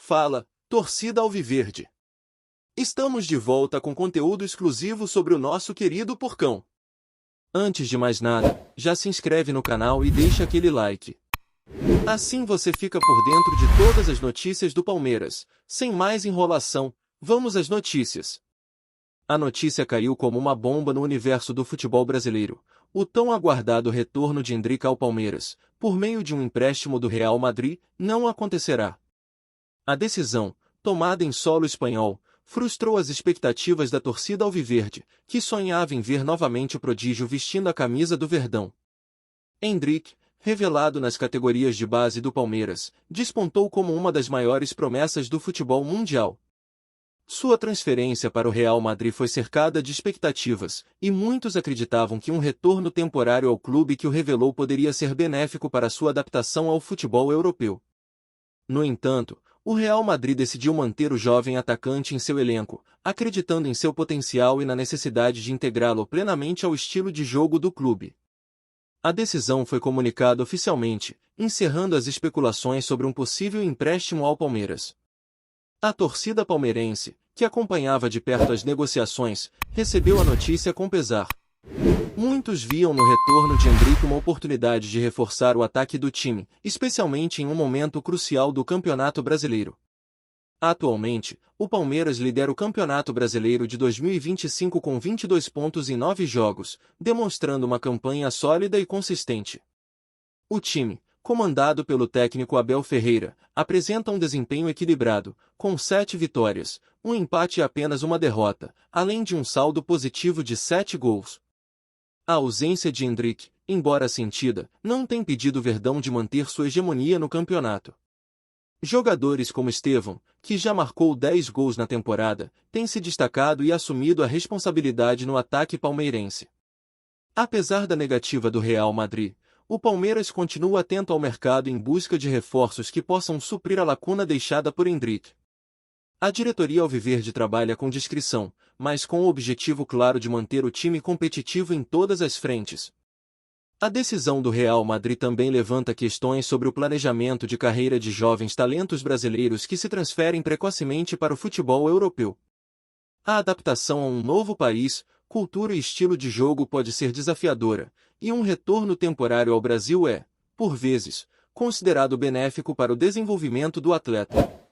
Fala, torcida alviverde! Estamos de volta com conteúdo exclusivo sobre o nosso querido Porcão. Antes de mais nada, já se inscreve no canal e deixa aquele like. Assim você fica por dentro de todas as notícias do Palmeiras. Sem mais enrolação, vamos às notícias. A notícia caiu como uma bomba no universo do futebol brasileiro. O tão aguardado retorno de Endrick ao Palmeiras, por meio de um empréstimo do Real Madrid, não acontecerá. A decisão, tomada em solo espanhol, frustrou as expectativas da torcida alviverde, que sonhava em ver novamente o prodígio vestindo a camisa do Verdão. Endrick, revelado nas categorias de base do Palmeiras, despontou como uma das maiores promessas do futebol mundial. Sua transferência para o Real Madrid foi cercada de expectativas, e muitos acreditavam que um retorno temporário ao clube que o revelou poderia ser benéfico para sua adaptação ao futebol europeu. No entanto, o Real Madrid decidiu manter o jovem atacante em seu elenco, acreditando em seu potencial e na necessidade de integrá-lo plenamente ao estilo de jogo do clube. A decisão foi comunicada oficialmente, encerrando as especulações sobre um possível empréstimo ao Palmeiras. A torcida palmeirense, que acompanhava de perto as negociações, recebeu a notícia com pesar. Muitos viam no retorno de Endrick uma oportunidade de reforçar o ataque do time, especialmente em um momento crucial do Campeonato Brasileiro. Atualmente, o Palmeiras lidera o Campeonato Brasileiro de 2025 com 22 pontos em 9 jogos, demonstrando uma campanha sólida e consistente. O time, comandado pelo técnico Abel Ferreira, apresenta um desempenho equilibrado, com 7 vitórias, um empate e apenas uma derrota, além de um saldo positivo de 7 gols. A ausência de Endrick, embora sentida, não tem impedido o Verdão de manter sua hegemonia no campeonato. Jogadores como Estevão, que já marcou 10 gols na temporada, têm se destacado e assumido a responsabilidade no ataque palmeirense. Apesar da negativa do Real Madrid, o Palmeiras continua atento ao mercado em busca de reforços que possam suprir a lacuna deixada por Endrick. A diretoria alviverde trabalha com discrição, mas com o objetivo claro de manter o time competitivo em todas as frentes. A decisão do Real Madrid também levanta questões sobre o planejamento de carreira de jovens talentos brasileiros que se transferem precocemente para o futebol europeu. A adaptação a um novo país, cultura e estilo de jogo pode ser desafiadora, e um retorno temporário ao Brasil é, por vezes, considerado benéfico para o desenvolvimento do atleta.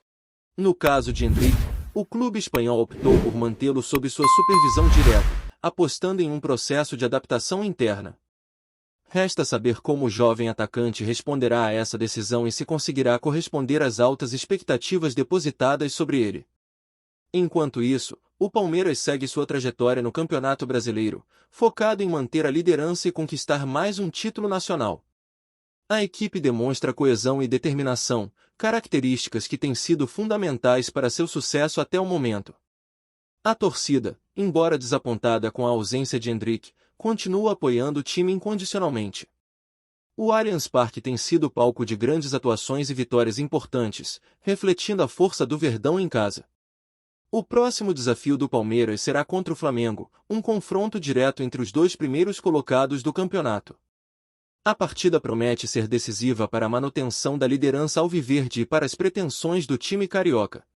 No caso de Endrick, o clube espanhol optou por mantê-lo sob sua supervisão direta, apostando em um processo de adaptação interna. Resta saber como o jovem atacante responderá a essa decisão e se conseguirá corresponder às altas expectativas depositadas sobre ele. Enquanto isso, o Palmeiras segue sua trajetória no Campeonato Brasileiro, focado em manter a liderança e conquistar mais um título nacional. A equipe demonstra coesão e determinação, características que têm sido fundamentais para seu sucesso até o momento. A torcida, embora desapontada com a ausência de Endrick, continua apoiando o time incondicionalmente. O Allianz Parque tem sido palco de grandes atuações e vitórias importantes, refletindo a força do Verdão em casa. O próximo desafio do Palmeiras será contra o Flamengo, um confronto direto entre os dois primeiros colocados do campeonato. A partida promete ser decisiva para a manutenção da liderança alviverde e para as pretensões do time carioca.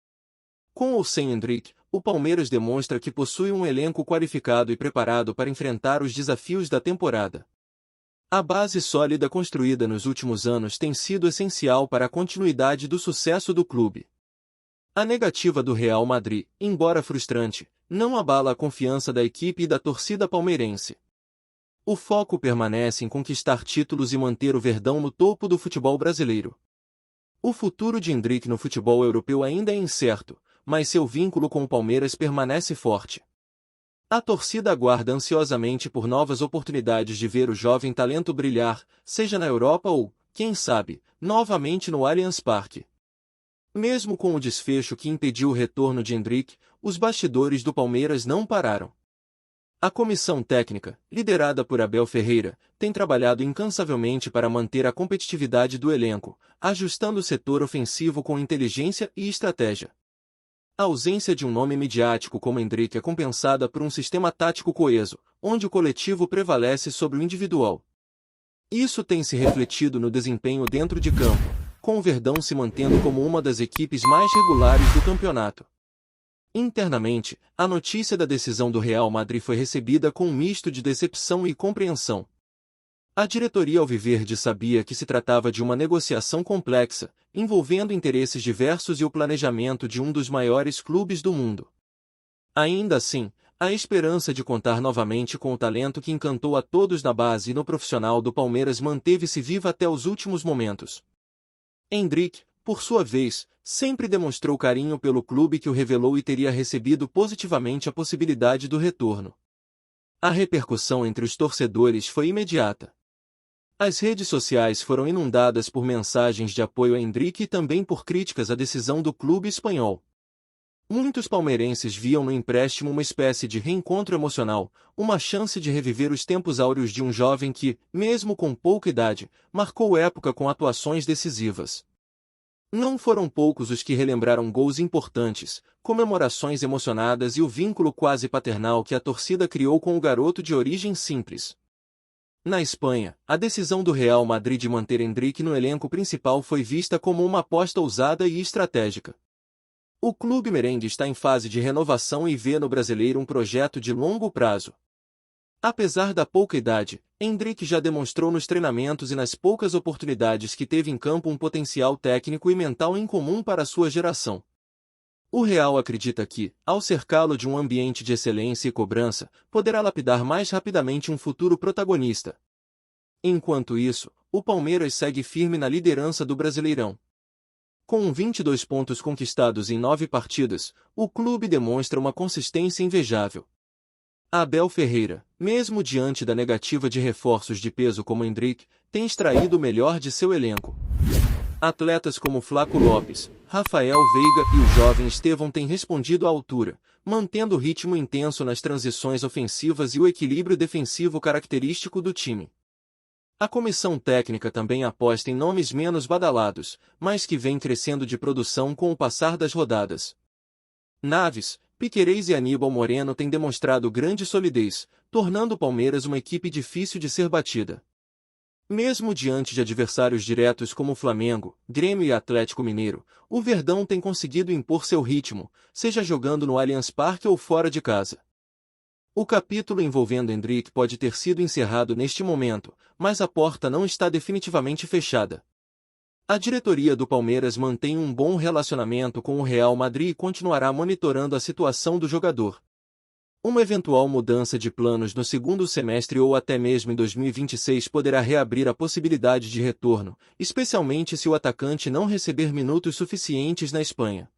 Com ou sem Endrick, o Palmeiras demonstra que possui um elenco qualificado e preparado para enfrentar os desafios da temporada. A base sólida construída nos últimos anos tem sido essencial para a continuidade do sucesso do clube. A negativa do Real Madrid, embora frustrante, não abala a confiança da equipe e da torcida palmeirense. O foco permanece em conquistar títulos e manter o Verdão no topo do futebol brasileiro. O futuro de Endrick no futebol europeu ainda é incerto, mas seu vínculo com o Palmeiras permanece forte. A torcida aguarda ansiosamente por novas oportunidades de ver o jovem talento brilhar, seja na Europa ou, quem sabe, novamente no Allianz Parque. Mesmo com o desfecho que impediu o retorno de Endrick, os bastidores do Palmeiras não pararam. A comissão técnica, liderada por Abel Ferreira, tem trabalhado incansavelmente para manter a competitividade do elenco, ajustando o setor ofensivo com inteligência e estratégia. A ausência de um nome midiático como Endrick é compensada por um sistema tático coeso, onde o coletivo prevalece sobre o individual. Isso tem se refletido no desempenho dentro de campo, com o Verdão se mantendo como uma das equipes mais regulares do campeonato. Internamente, a notícia da decisão do Real Madrid foi recebida com um misto de decepção e compreensão. A diretoria alviverde sabia que se tratava de uma negociação complexa, envolvendo interesses diversos e o planejamento de um dos maiores clubes do mundo. Ainda assim, a esperança de contar novamente com o talento que encantou a todos na base e no profissional do Palmeiras manteve-se viva até os últimos momentos. Endrick, por sua vez, sempre demonstrou carinho pelo clube que o revelou e teria recebido positivamente a possibilidade do retorno. A repercussão entre os torcedores foi imediata. As redes sociais foram inundadas por mensagens de apoio a Endrick e também por críticas à decisão do clube espanhol. Muitos palmeirenses viam no empréstimo uma espécie de reencontro emocional, uma chance de reviver os tempos áureos de um jovem que, mesmo com pouca idade, marcou época com atuações decisivas. Não foram poucos os que relembraram gols importantes, comemorações emocionadas e o vínculo quase paternal que a torcida criou com o garoto de origem simples. Na Espanha, a decisão do Real Madrid de manter Endrick no elenco principal foi vista como uma aposta ousada e estratégica. O clube merengue está em fase de renovação e vê no brasileiro um projeto de longo prazo. Apesar da pouca idade, Endrick já demonstrou nos treinamentos e nas poucas oportunidades que teve em campo um potencial técnico e mental incomum para sua geração. O Real acredita que, ao cercá-lo de um ambiente de excelência e cobrança, poderá lapidar mais rapidamente um futuro protagonista. Enquanto isso, o Palmeiras segue firme na liderança do Brasileirão. Com 22 pontos conquistados em 9 partidas, o clube demonstra uma consistência invejável. Abel Ferreira, mesmo diante da negativa de reforços de peso como Endrick, tem extraído o melhor de seu elenco. Atletas como Flaco Lopes, Rafael Veiga e o jovem Estevão têm respondido à altura, mantendo o ritmo intenso nas transições ofensivas e o equilíbrio defensivo característico do time. A comissão técnica também aposta em nomes menos badalados, mas que vêm crescendo de produção com o passar das rodadas. Naves, Piquerez e Aníbal Moreno têm demonstrado grande solidez, tornando o Palmeiras uma equipe difícil de ser batida. Mesmo diante de adversários diretos como Flamengo, Grêmio e Atlético Mineiro, o Verdão tem conseguido impor seu ritmo, seja jogando no Allianz Parque ou fora de casa. O capítulo envolvendo Endrick pode ter sido encerrado neste momento, mas a porta não está definitivamente fechada. A diretoria do Palmeiras mantém um bom relacionamento com o Real Madrid e continuará monitorando a situação do jogador. Uma eventual mudança de planos no segundo semestre ou até mesmo em 2026 poderá reabrir a possibilidade de retorno, especialmente se o atacante não receber minutos suficientes na Espanha.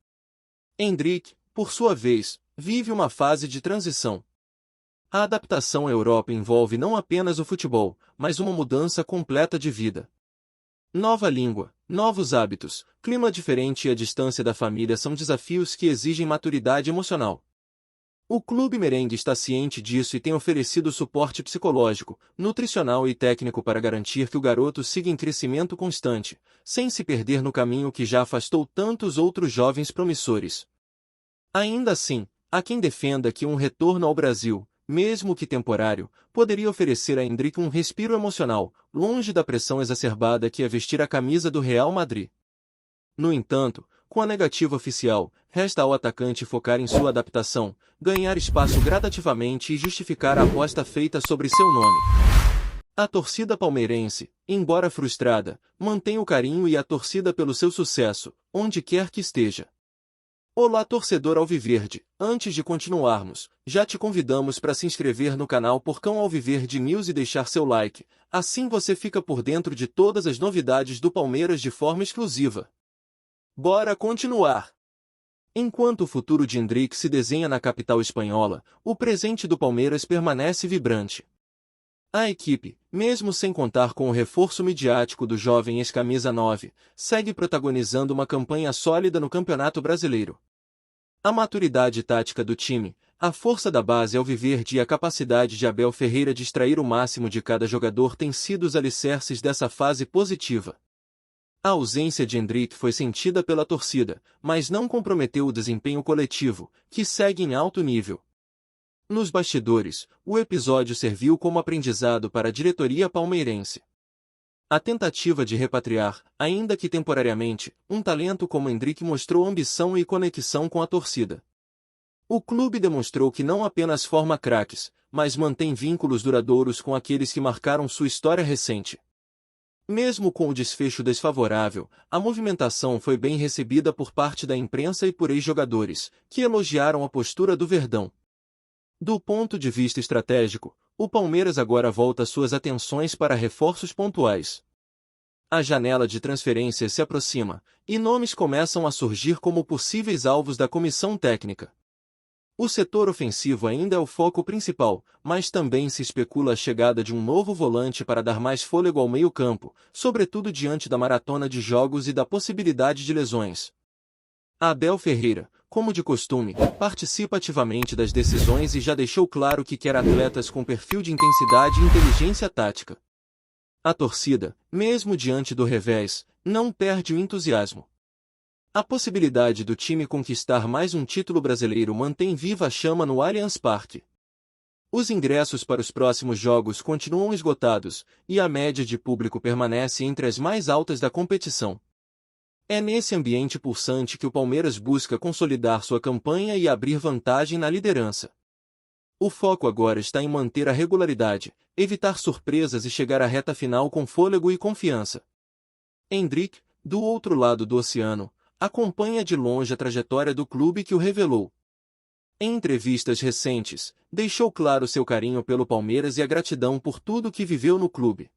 Endrick, por sua vez, vive uma fase de transição. A adaptação à Europa envolve não apenas o futebol, mas uma mudança completa de vida. Nova língua, novos hábitos, clima diferente e a distância da família são desafios que exigem maturidade emocional. O clube merengue está ciente disso e tem oferecido suporte psicológico, nutricional e técnico para garantir que o garoto siga em crescimento constante, sem se perder no caminho que já afastou tantos outros jovens promissores. Ainda assim, há quem defenda que um retorno ao Brasil, mesmo que temporário, poderia oferecer a Endrick um respiro emocional, longe da pressão exacerbada que é vestir a camisa do Real Madrid. No entanto, com a negativa oficial, resta ao atacante focar em sua adaptação, ganhar espaço gradativamente e justificar a aposta feita sobre seu nome. A torcida palmeirense, embora frustrada, mantém o carinho e a torcida pelo seu sucesso, onde quer que esteja. Olá torcedor alviverde, antes de continuarmos, já te convidamos para se inscrever no canal Porcão Alviverde News e deixar seu like, assim você fica por dentro de todas as novidades do Palmeiras de forma exclusiva. Bora continuar! Enquanto o futuro de Endrick se desenha na capital espanhola, o presente do Palmeiras permanece vibrante. A equipe, mesmo sem contar com o reforço midiático do jovem ex-camisa 9, segue protagonizando uma campanha sólida no Campeonato Brasileiro. A maturidade tática do time, a força da base alviverde e a capacidade de Abel Ferreira de extrair o máximo de cada jogador têm sido os alicerces dessa fase positiva. A ausência de Endrick foi sentida pela torcida, mas não comprometeu o desempenho coletivo, que segue em alto nível. Nos bastidores, o episódio serviu como aprendizado para a diretoria palmeirense. A tentativa de repatriar, ainda que temporariamente, um talento como Endrick mostrou ambição e conexão com a torcida. O clube demonstrou que não apenas forma craques, mas mantém vínculos duradouros com aqueles que marcaram sua história recente. Mesmo com o desfecho desfavorável, a movimentação foi bem recebida por parte da imprensa e por ex-jogadores, que elogiaram a postura do Verdão. Do ponto de vista estratégico, o Palmeiras agora volta suas atenções para reforços pontuais. A janela de transferências se aproxima, e nomes começam a surgir como possíveis alvos da comissão técnica. O setor ofensivo ainda é o foco principal, mas também se especula a chegada de um novo volante para dar mais fôlego ao meio-campo, sobretudo diante da maratona de jogos e da possibilidade de lesões. Abel Ferreira, como de costume, participa ativamente das decisões e já deixou claro que quer atletas com perfil de intensidade e inteligência tática. A torcida, mesmo diante do revés, não perde o entusiasmo. A possibilidade do time conquistar mais um título brasileiro mantém viva a chama no Allianz Parque. Os ingressos para os próximos jogos continuam esgotados, e a média de público permanece entre as mais altas da competição. É nesse ambiente pulsante que o Palmeiras busca consolidar sua campanha e abrir vantagem na liderança. O foco agora está em manter a regularidade, evitar surpresas e chegar à reta final com fôlego e confiança. Endrick, do outro lado do oceano, acompanha de longe a trajetória do clube que o revelou. Em entrevistas recentes, deixou claro seu carinho pelo Palmeiras e a gratidão por tudo que viveu no clube.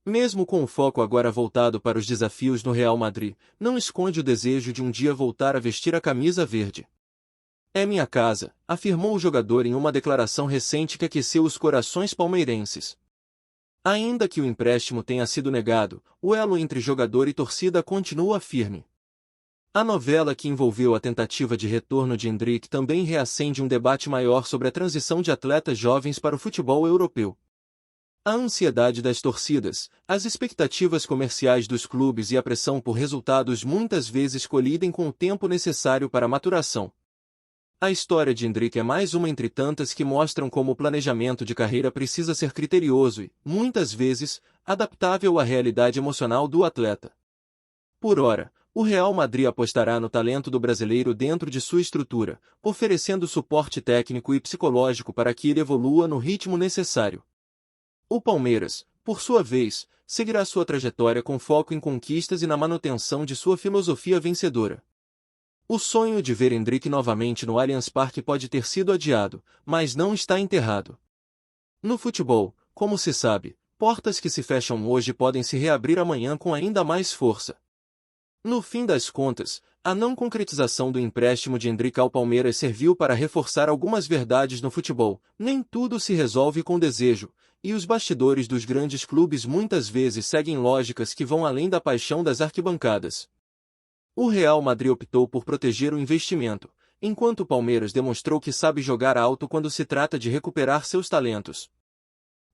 Mesmo com o foco agora voltado para os desafios no Real Madrid, não esconde o desejo de um dia voltar a vestir a camisa verde. É minha casa, afirmou o jogador em uma declaração recente que aqueceu os corações palmeirenses. Ainda que o empréstimo tenha sido negado, o elo entre jogador e torcida continua firme. A novela que envolveu a tentativa de retorno de Endrick também reacende um debate maior sobre a transição de atletas jovens para o futebol europeu. A ansiedade das torcidas, as expectativas comerciais dos clubes e a pressão por resultados muitas vezes colidem com o tempo necessário para a maturação. A história de Endrick é mais uma entre tantas que mostram como o planejamento de carreira precisa ser criterioso e, muitas vezes, adaptável à realidade emocional do atleta. Por ora, o Real Madrid apostará no talento do brasileiro dentro de sua estrutura, oferecendo suporte técnico e psicológico para que ele evolua no ritmo necessário. O Palmeiras, por sua vez, seguirá sua trajetória com foco em conquistas e na manutenção de sua filosofia vencedora. O sonho de ver Endrick novamente no Allianz Parque pode ter sido adiado, mas não está enterrado. No futebol, como se sabe, portas que se fecham hoje podem se reabrir amanhã com ainda mais força. No fim das contas, a não concretização do empréstimo de Endrick ao Palmeiras serviu para reforçar algumas verdades no futebol. Nem tudo se resolve com desejo, e os bastidores dos grandes clubes muitas vezes seguem lógicas que vão além da paixão das arquibancadas. O Real Madrid optou por proteger o investimento, enquanto o Palmeiras demonstrou que sabe jogar alto quando se trata de recuperar seus talentos.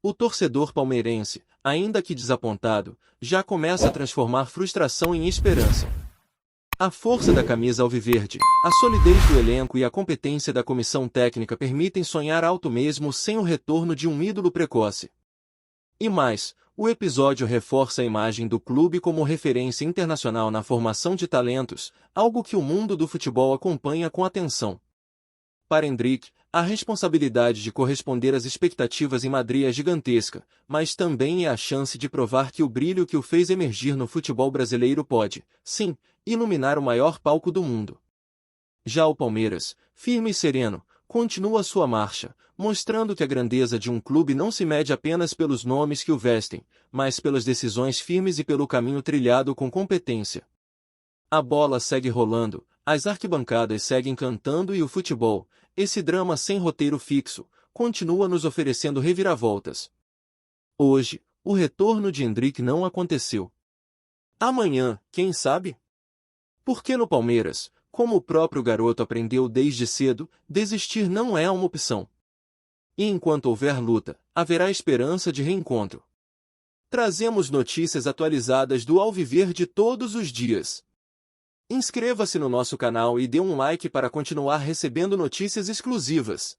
O torcedor palmeirense, ainda que desapontado, já começa a transformar frustração em esperança. A força da camisa alviverde, a solidez do elenco e a competência da comissão técnica permitem sonhar alto mesmo sem o retorno de um ídolo precoce. E mais, o episódio reforça a imagem do clube como referência internacional na formação de talentos, algo que o mundo do futebol acompanha com atenção. Para Endrick, a responsabilidade de corresponder às expectativas em Madrid é gigantesca, mas também é a chance de provar que o brilho que o fez emergir no futebol brasileiro pode, sim, iluminar o maior palco do mundo. Já o Palmeiras, firme e sereno, continua sua marcha, mostrando que a grandeza de um clube não se mede apenas pelos nomes que o vestem, mas pelas decisões firmes e pelo caminho trilhado com competência. A bola segue rolando, as arquibancadas seguem cantando e o futebol, esse drama sem roteiro fixo, continua nos oferecendo reviravoltas. Hoje, o retorno de Endrick não aconteceu. Amanhã, quem sabe? Porque no Palmeiras, como o próprio garoto aprendeu desde cedo, desistir não é uma opção. E enquanto houver luta, haverá esperança de reencontro. Trazemos notícias atualizadas do Alviverde todos os dias. Inscreva-se no nosso canal e dê um like para continuar recebendo notícias exclusivas.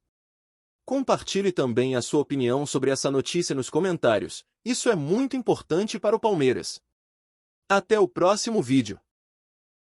Compartilhe também a sua opinião sobre essa notícia nos comentários, Isso é muito importante para o Palmeiras. Até o próximo vídeo.